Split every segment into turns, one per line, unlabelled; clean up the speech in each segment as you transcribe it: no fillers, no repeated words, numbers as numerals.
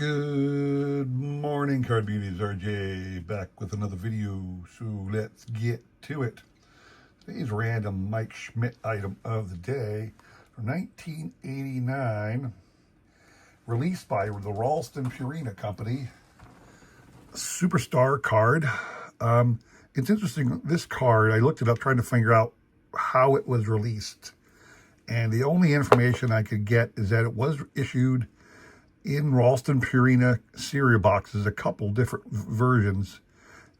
Good morning, Card Beauties. RJ back with another video, so let's get to it. Today's random Mike Schmidt item of the day from 1989, released by the Ralston Purina Company. Superstar card. It's interesting, this card, I looked it up trying to figure out how it was released. And the only information I could get is that it was issued in Ralston Purina cereal boxes, a couple different versions,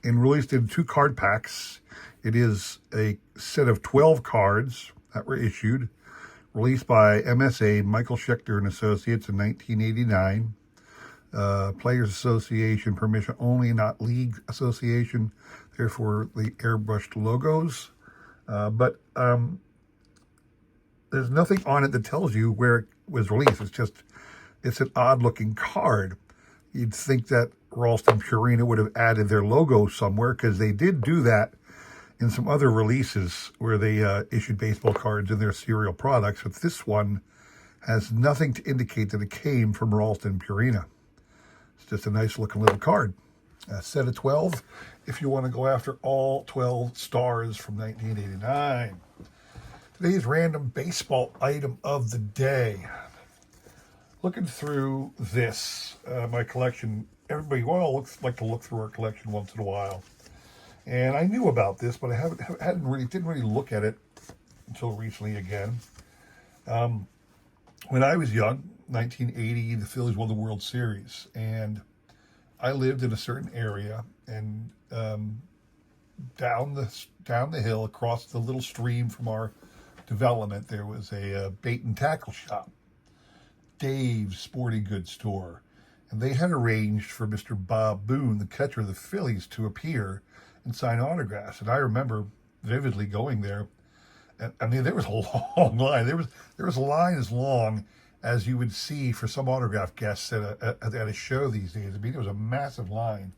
and released in 2 card packs. It is a set of 12 cards that were issued, released by MSA, Michael Schechter and Associates in 1989. Players Association permission only, not League Association, therefore the airbrushed logos. But there's nothing on it that tells you where it was released. It's an odd-looking card. You'd think that Ralston Purina would have added their logo somewhere, because they did do that in some other releases where they issued baseball cards in their cereal products. But this one has nothing to indicate that it came from Ralston Purina. It's just a nice-looking little card. A set of 12 if you want to go after all 12 stars from 1989. Today's random baseball item of the day. Looking through this, my collection, everybody like to look through our collection once in a while. And I knew about this, but I didn't really look at it until recently again. When I was young, 1980, the Phillies won the World Series, and I lived in a certain area, and down the hill, across the little stream from our development, there was a bait and tackle shop, Dave's Sporting Goods Store, and they had arranged for Mr. Bob Boone, the catcher of the Phillies, to appear and sign autographs. And I remember vividly going there. And I mean, there was a long line. There was a line as long as you would see for some autograph guests at a show these days. I mean, there was a massive line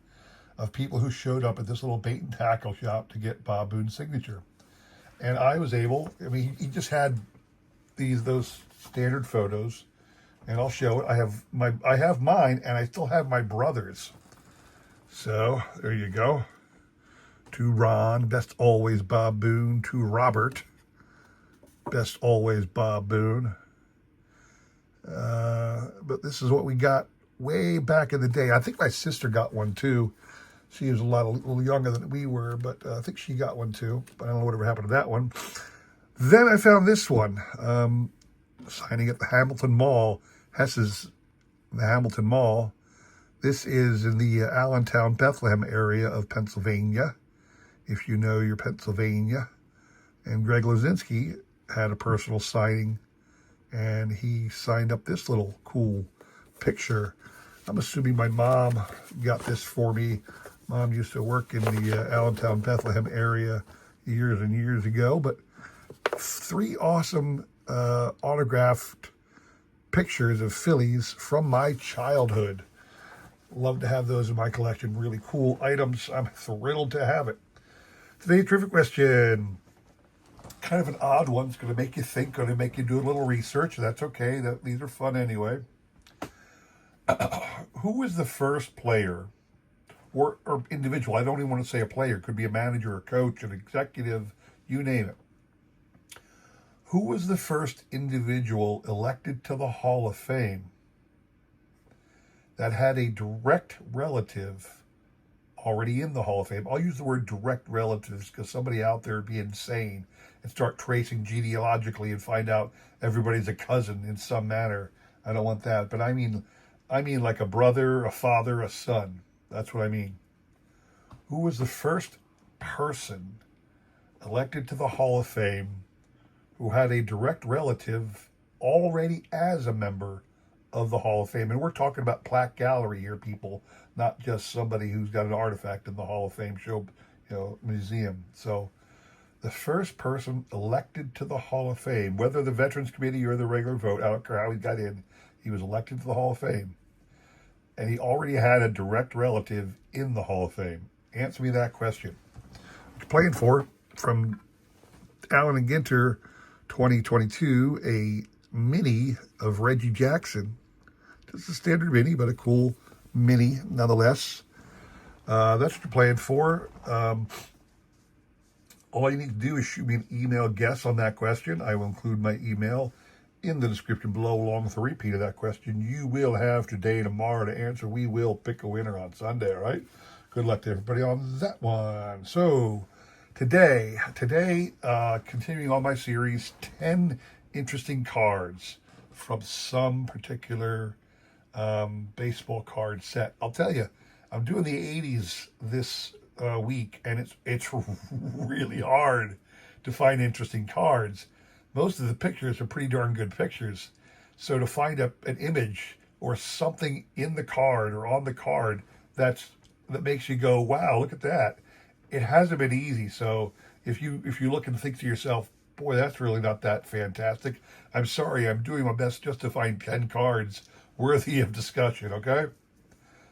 of people who showed up at this little bait and tackle shop to get Bob Boone's signature. And I was able. I mean, he just had those standard photos. And I'll show it. I have mine, and I still have my brother's. So there you go. To Ron, best always Bob Boone. To Robert, best always Bob Boone. But this is what we got way back in the day. I think my sister got one too. She was a little younger than we were, but I think she got one too. But I don't know whatever happened to that one. Then I found this one. Signing at the Hamilton Mall. Hess's, the Hamilton Mall. This is in the Allentown, Bethlehem area of Pennsylvania, if you know your Pennsylvania. And Greg Lazinski had a personal signing, and he signed up this little cool picture. I'm assuming my mom got this for me. Mom used to work in the Allentown, Bethlehem area years and years ago. But 3 awesome autographed pictures of Phillies from my childhood. Love to have those in my collection. Really cool items. I'm thrilled to have it. Today's trivia question, kind of an odd one. It's going to make you think, going to make you do a little research. That's okay. These are fun anyway. Who was the first player or individual? I don't even want to say a player. It could be a manager, a coach, an executive, you name it. Who was the first individual elected to the Hall of Fame that had a direct relative already in the Hall of Fame? I'll use the word direct relatives because somebody out there would be insane and start tracing genealogically and find out everybody's a cousin in some manner. I don't want that. But I mean like a brother, a father, a son. That's what I mean. Who was the first person elected to the Hall of Fame who had a direct relative already as a member of the Hall of Fame? And we're talking about plaque gallery here, people, not just somebody who's got an artifact in the Hall of Fame show, museum. So the first person elected to the Hall of Fame, whether the Veterans Committee or the regular vote, I don't care how he got in, he was elected to the Hall of Fame. And he already had a direct relative in the Hall of Fame. Answer me that question. What you playing for? From Allen and Ginter 2022, a mini of Reggie Jackson Just a standard mini, but a cool mini nonetheless. That's what you're playing for. All you need to do is shoot me an email guess on that question. I will include my email in the description below, along with a repeat of that question. You will have today and tomorrow to answer. We will pick a winner on Sunday, all right? Good luck to everybody on that one. So today, continuing on my series, 10 interesting cards from some particular baseball card set. I'll tell you, I'm doing the 80s this week, and it's really hard to find interesting cards. Most of the pictures are pretty darn good pictures. So to find an image or something in the card or on the card that makes you go, wow, look at that, it hasn't been easy. So if you look and think to yourself, boy, that's really not that fantastic, I'm sorry, I'm doing my best just to find 10 cards worthy of discussion, okay?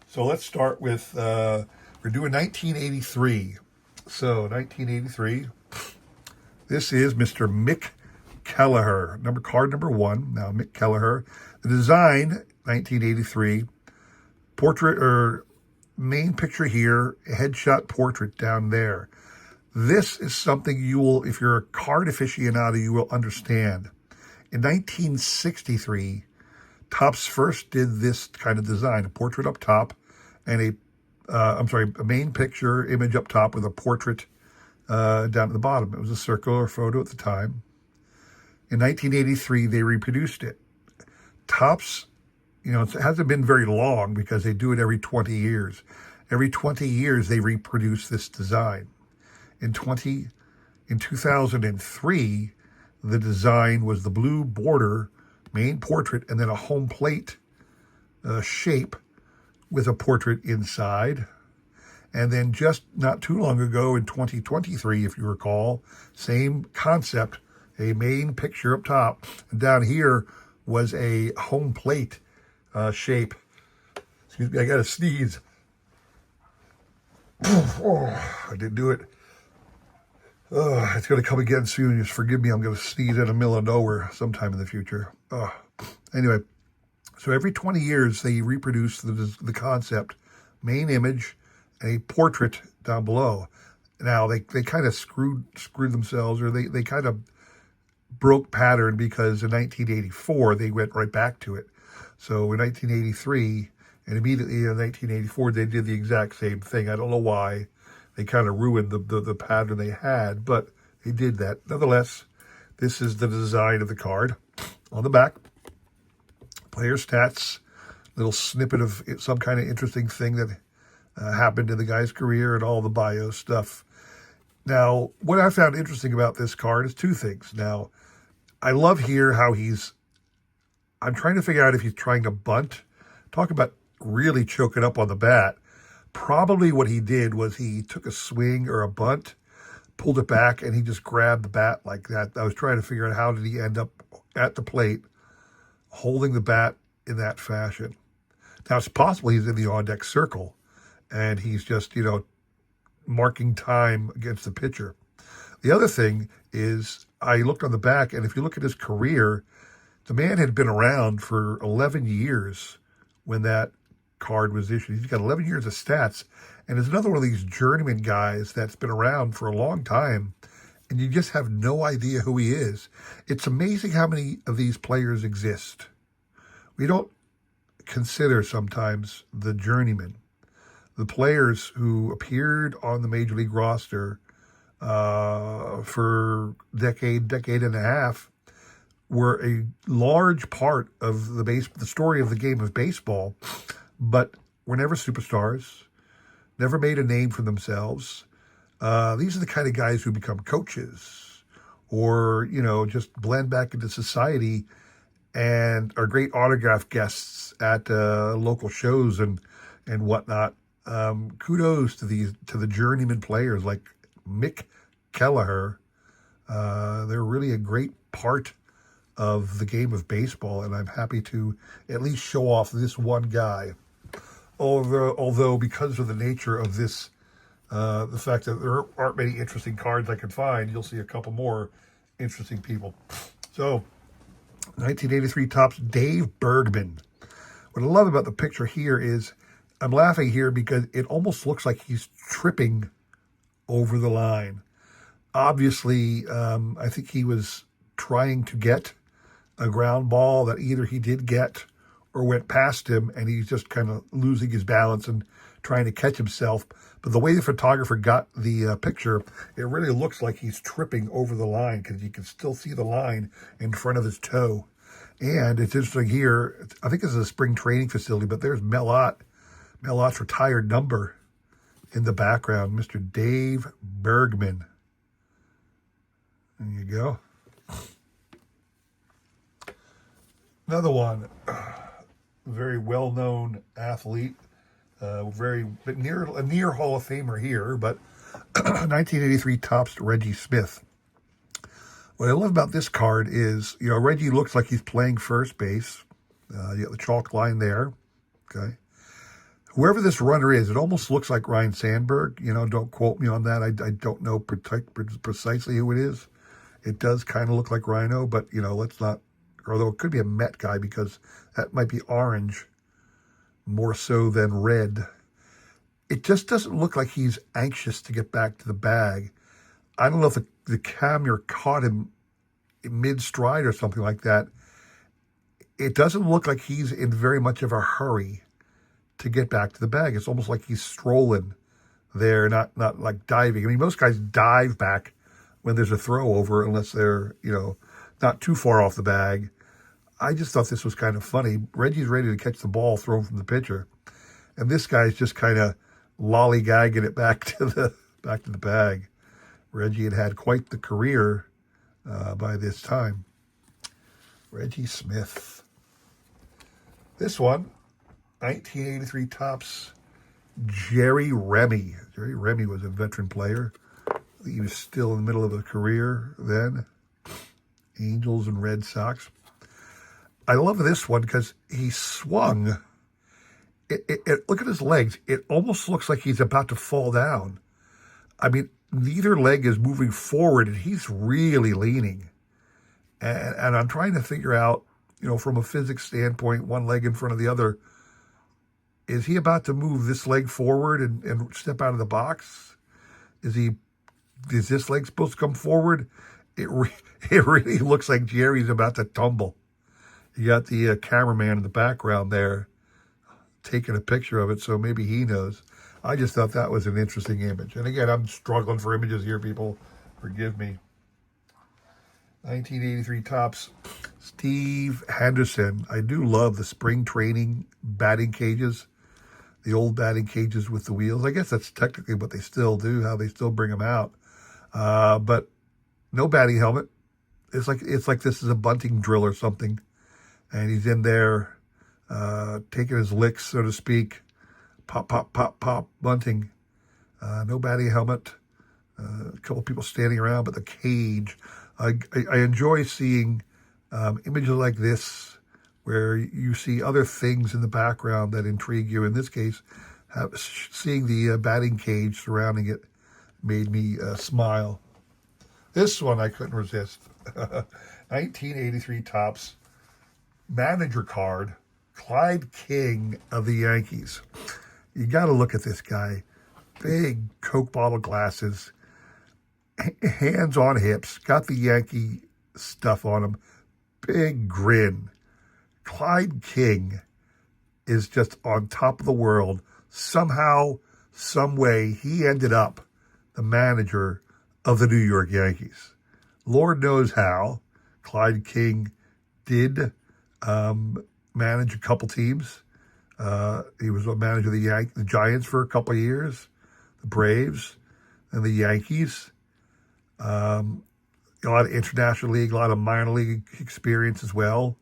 So let's start with, we're doing 1983. So 1983, this is Mr. Mick Kelleher, card number 1. Now, Mick Kelleher. The design, 1983, portrait, or main picture here, headshot portrait down there. This is something you will, if you're a card aficionado, you will understand. In 1963, Topps first did this kind of design, a portrait up top and a main picture image up top with a portrait down at the bottom. It was a circular photo at the time. In 1983, they reproduced it. Topps, it hasn't been very long because they do it every 20 years. Every 20 years, they reproduce this design. In 2003, the design was the blue border, main portrait, and then a home plate shape with a portrait inside. And then just not too long ago in 2023, if you recall, same concept, a main picture up top. And down here was a home plate shape. Excuse me, I got to sneeze. Oh, I didn't do it. It's going to come again soon. Just forgive me. I'm going to sneeze in the middle of nowhere sometime in the future. Anyway, so every 20 years, they reproduce the concept, main image, a portrait down below. Now, they kind of screwed themselves, or they kind of broke pattern, because in 1984, they went right back to it. So in 1983, and immediately in 1984, they did the exact same thing. I don't know why. They kind of ruined the pattern they had, but they did that. Nonetheless, this is the design of the card. On the back, player stats, little snippet of some kind of interesting thing that happened in the guy's career, and all the bio stuff. Now, what I found interesting about this card is two things. Now, I love here how I'm trying to figure out if he's trying to bunt. Talk about really choking up on the bat. Probably what he did was he took a swing or a bunt, pulled it back, and he just grabbed the bat like that. I was trying to figure out how did he end up at the plate holding the bat in that fashion. Now, it's possible he's in the on-deck circle, and he's just, marking time against the pitcher. The other thing is, I looked on the back, and if you look at his career, the man had been around for 11 years when that card was issued. He's got 11 years of stats, and is another one of these journeyman guys that's been around for a long time, and you just have no idea who he is. It's amazing how many of these players exist. We don't consider sometimes the journeyman, the players who appeared on the Major League roster for decade and a half, were a large part of the story of the game of baseball, but were never superstars, never made a name for themselves. These are the kind of guys who become coaches, or just blend back into society and are great autograph guests at local shows and whatnot. Kudos to the journeyman players like Mick Kelleher. They're really a great part of the game of baseball, and I'm happy to at least show off this one guy. Although because of the nature of this, the fact that there aren't many interesting cards I can find, you'll see a couple more interesting people. So, 1983 Topps Dave Bergman. What I love about the picture here is I'm laughing here because it almost looks like he's tripping over the line. Obviously, I think he was trying to get a ground ball that either he did get or went past him, and he's just kind of losing his balance and trying to catch himself. But the way the photographer got the picture, it really looks like he's tripping over the line because you can still see the line in front of his toe. And it's interesting here, I think this is a spring training facility, but there's Melot's retired number in the background, Mr. Dave Bergman. There you go. Another one, very well-known athlete, a near Hall of Famer here, but 1983 Topps Reggie Smith. What I love about this card is, Reggie looks like he's playing first base. You got the chalk line there, okay? Whoever this runner is, it almost looks like Ryan Sandberg. Don't quote me on that. I don't know precisely who it is. It does kind of look like Rhino, but, let's not, although it could be a Met guy because that might be orange more so than red. It just doesn't look like he's anxious to get back to the bag. I don't know if the camera caught him mid-stride or something like that. It doesn't look like he's in very much of a hurry to get back to the bag. It's almost like he's strolling there, not like diving. I mean, most guys dive back when there's a throw over unless they're, not too far off the bag. I just thought this was kind of funny. Reggie's ready to catch the ball thrown from the pitcher, and this guy's just kind of lollygagging it back to the bag. Reggie had quite the career by this time. Reggie Smith. This one, 1983 Topps Jerry Remy. Jerry Remy was a veteran player. I think he was still in the middle of a career then. Angels and Red Sox. I love this one because he swung. Look at his legs. It almost looks like he's about to fall down. I mean, neither leg is moving forward, and he's really leaning. And I'm trying to figure out, from a physics standpoint, one leg in front of the other, is he about to move this leg forward and step out of the box? Is this leg supposed to come forward? It really looks like Jerry's about to tumble. You got the cameraman in the background there taking a picture of it, so maybe he knows. I just thought that was an interesting image. And again, I'm struggling for images here, people. Forgive me. 1983 Topps Steve Henderson. I do love the spring training batting cages, the old batting cages with the wheels. I guess that's technically what they still do, how they still bring them out. But no batting helmet. It's like this is a bunting drill or something. And he's in there taking his licks, so to speak. Pop, pop, pop, pop, bunting. No batting helmet. A couple of people standing around, but the cage. I enjoy seeing images like this where you see other things in the background that intrigue you. In this case, seeing the batting cage surrounding it made me smile. This one I couldn't resist. 1983 Topps manager card, Clyde King of the Yankees. You got to look at this guy. Big Coke bottle glasses, hands on hips, got the Yankee stuff on him, big grin. Clyde King is just on top of the world. Somehow, some way, he ended up the manager of the New York Yankees. Lord knows how. Clyde King did manage a couple teams. He was a manager of the Giants for a couple of years, the Braves, and the Yankees. A lot of international league, a lot of minor league experience as well.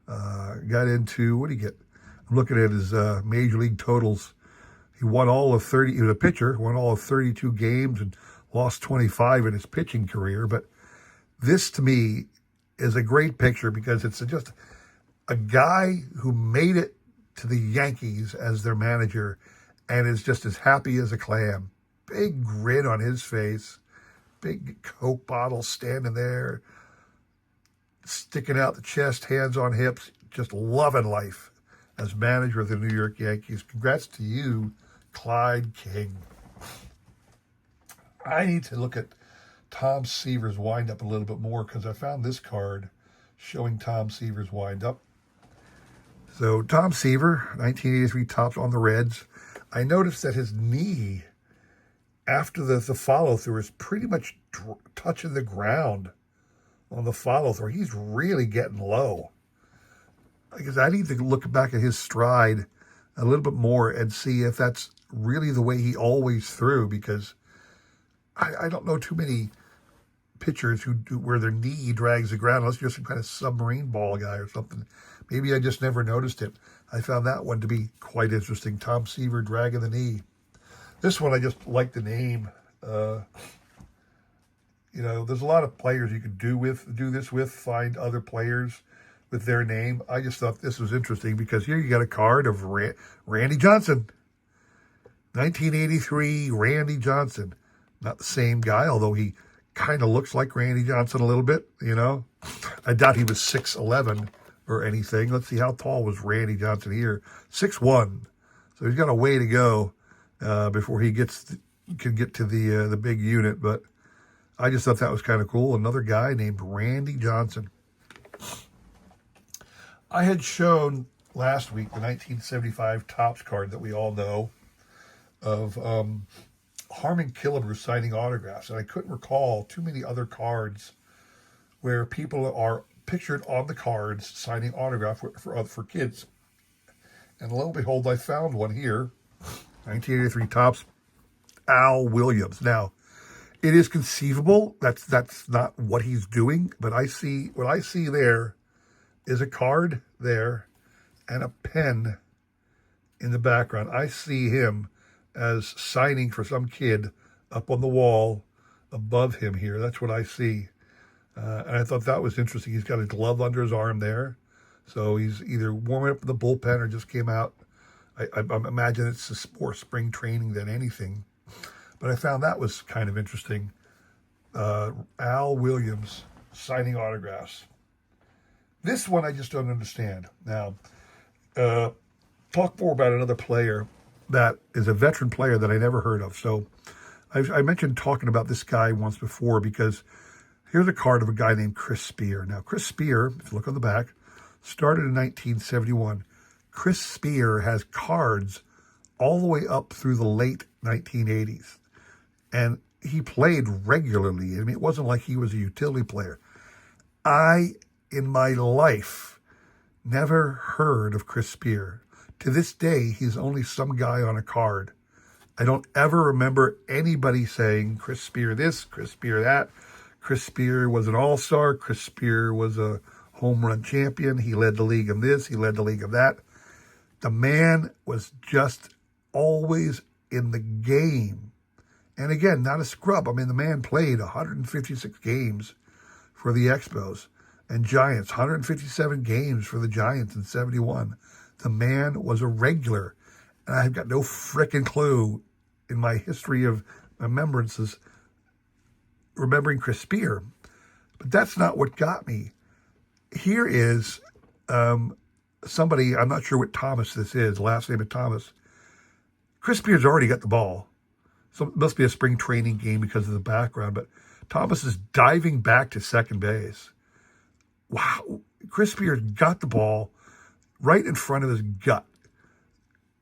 Got into, what did he get? I'm looking at his major league totals. He won all of 30, he was a pitcher, won all of 32 games and lost 25 in his pitching career. But this, to me, is a great picture because it's just a guy who made it to the Yankees as their manager and is just as happy as a clam. Big grin on his face, big Coke bottle standing there, sticking out the chest, hands on hips, just loving life. as manager of the New York Yankees. Congrats to you, Clyde King. I need to look at Tom Seaver's windup a little bit more because I found this card showing Tom Seaver's windup. So Tom Seaver, 1983 Topps on the Reds. I noticed that his knee, after the follow-through, is pretty much touching the ground on the follow-through. He's really getting low. I guess I need to look back at his stride a little bit more and see if that's really the way he always threw, because I don't know too many pitchers where their knee drags the ground, unless you're some kind of submarine ball guy or something. Maybe I just never noticed it. I found that one to be quite interesting. Tom Seaver dragging the knee. This one, I just like the name. There's a lot of players you could do this with, find other players with their name. I just thought this was interesting because here you got a card of Randy Johnson. 1983 Randy Johnson. Not the same guy, although he kind of looks like Randy Johnson a little bit, I doubt he was 6'11" or anything. Let's see, how tall was Randy Johnson here? 6'1". So he's got a way to go before he can get to the big unit. But I just thought that was kind of cool. Another guy named Randy Johnson. I had shown last week the 1975 Topps card that we all know of Harmon Killebrew signing autographs, and I couldn't recall too many other cards where people are pictured on the cards signing autograph for kids. And lo and behold, I found one here, 1983 Topps, Al Williams. Now, it is conceivable that's not what he's doing, but what I see there is a card there and a pen in the background. I see him as signing for some kid up on the wall above him here. That's what I see. And I thought that was interesting. He's got a glove under his arm there. So he's either warming up in the bullpen or just came out. I imagine it's more spring training than anything. But I found that was kind of interesting. Al Williams signing autographs. This one I just don't understand. Now, talk more about another player that is a veteran player that I never heard of. So I mentioned talking about this guy once before because here's a card of a guy named Chris Spear. Now, Chris Spear, if you look on the back, started in 1971. Chris Spear has cards all the way up through the late 1980s. And he played regularly. I mean, it wasn't like he was a utility player. In my life, never heard of Chris Spear. To this day, he's only some guy on a card. I don't ever remember anybody saying Chris Spear this, Chris Spear that. Chris Spear was an all-star. Chris Spear was a home run champion. He led the league in this. He led the league of that. The man was just always in the game. And again, not a scrub. I mean, the man played 156 games for the Expos and Giants, 157 games for the Giants in 71. The man was a regular. And I've got no frickin' clue in my history of remembrances remembering Chris Spear. But that's not what got me. Here is somebody, I'm not sure what Thomas this is, last name of Thomas. Chris Spear's already got the ball. So it must be a spring training game because of the background. But Thomas is diving back to second base. Wow. Chris Spear got the ball right in front of his gut.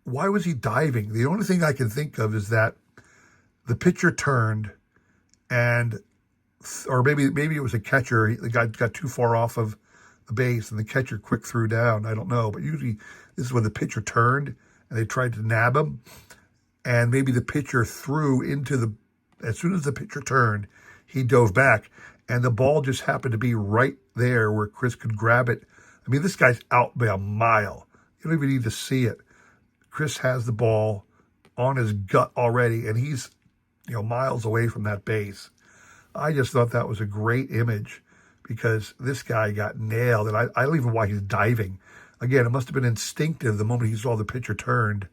Why was he diving? The only thing I can think of is that the pitcher turned or maybe it was a catcher. The guy got too far off of the base and the catcher quick threw down. I don't know. But usually this is when the pitcher turned and they tried to nab him. And maybe the pitcher threw as soon as the pitcher turned, he dove back. And the ball just happened to be right there where Chris could grab it. I mean, this guy's out by a mile. You don't even need to see it. Chris has the ball on his gut already, and he's, miles away from that base. I just thought that was a great image because this guy got nailed, and I don't even know why he's diving. Again, it must have been instinctive the moment he saw the pitcher turned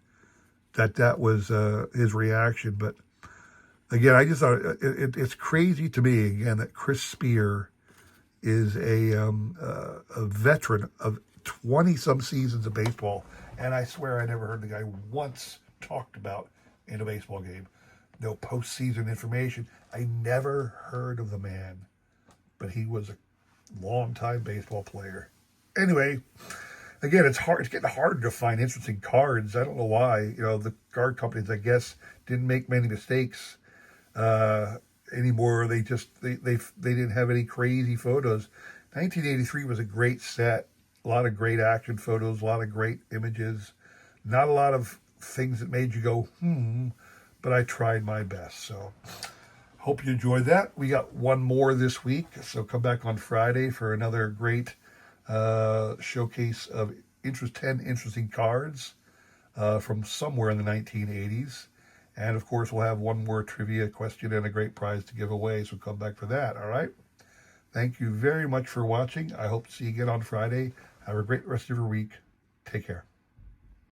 that was his reaction. But again, I just thought it's crazy to me, again, that Chris Spear is a veteran of 20-some seasons of baseball, and I swear I never heard the guy once talked about in a baseball game. No postseason information. I never heard of the man, but he was a long-time baseball player. Anyway, again, it's hard. It's getting harder to find interesting cards. I don't know why. You know, the card companies, I guess, didn't make many mistakes anymore. They didn't have any crazy photos. 1983 was a great set. A lot of great action photos. A lot of great images. Not a lot of things that made you go, but I tried my best. So hope you enjoyed that. We got one more this week, so come back on Friday for another great showcase of 10 interesting cards from somewhere in the 1980s. And of course, we'll have one more trivia question and a great prize to give away, so come back for that, all right? Thank you very much for watching. I hope to see you again on Friday. Have a great rest of your week. Take care.